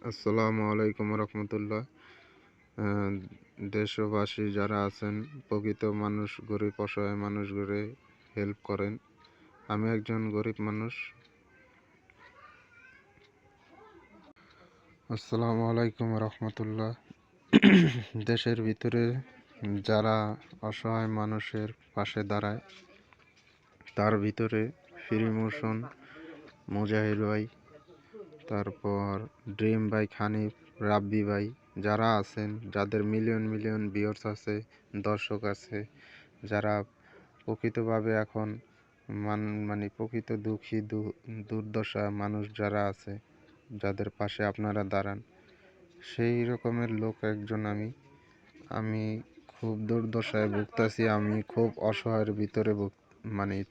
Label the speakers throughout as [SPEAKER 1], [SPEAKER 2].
[SPEAKER 1] আসসালামু আলাইকুম রহমতুল্লাহ। দেশবাসী যারা আছেন, প্রকৃত মানুষ, গরিব অসহায় মানুষগুলো হেল্প করেন। আমি একজন গরিব মানুষ। আসসালামু আলাইকুম রহমতুল্লাহ। দেশের ভিতরে যারা অসহায় মানুষের পাশে দাঁড়ায়, তার ভিতরে ফ্রি মোশন, মুজাহিদ ভাই, তারপর ড্রিম ভাই, হানিফ, রাব্বি ভাই, যারা আছেন, যাদের মিলিয়ন মিলিয়ন ভিউয়ার্স আছে, দর্শক আছে, যারা প্রকৃতভাবে এখন মানে প্রকৃত দুঃখী দুর্দশা মানুষ যারা আছে, যাদের পাশে আপনারা দাঁড়ান, সেই রকমের লোক একজন আমি খুব দুর্দশায় ভুগতাছি। আমি খুব অসহায়ের ভিতরে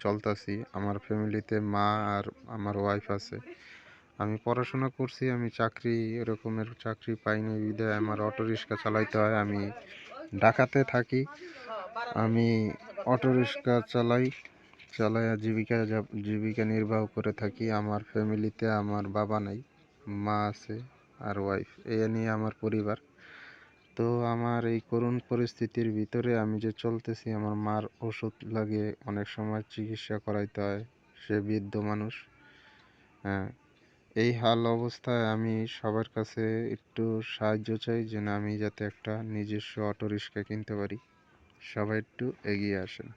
[SPEAKER 1] চলতাছি। আমার ফ্যামিলিতে মা আর আমার ওয়াইফ আছে। আমি পড়াশোনা করছি, আমি এরকমের চাকরি পাইনি বিধায় আমার অটোরিক্সা চালাইতে হয়। আমি ঢাকাতে থাকি। আমি অটোরিক্সা চালাইয়া জীবিকা নির্বাহ করে থাকি। আমার ফ্যামিলিতে আমার বাবা নাই, মা আছে আর ওয়াইফ, এ নিয়ে আমার পরিবার। তো আমার এই করুণ পরিস্থিতির ভিতরে আমি যে চলতেছি, আমার মার ওষুধ লাগে, অনেক সময় চিকিৎসা করাইতে হয়, সে বৃদ্ধ মানুষ। হ্যাঁ, এই হাল অবস্থায় আমি সবার কাছে একটু সাহায্য চাই, যেন আমি যাতে একটা নিজস্ব অটোরিক্সা কিনতে পারি। সবাই একটু এগিয়ে আসেন।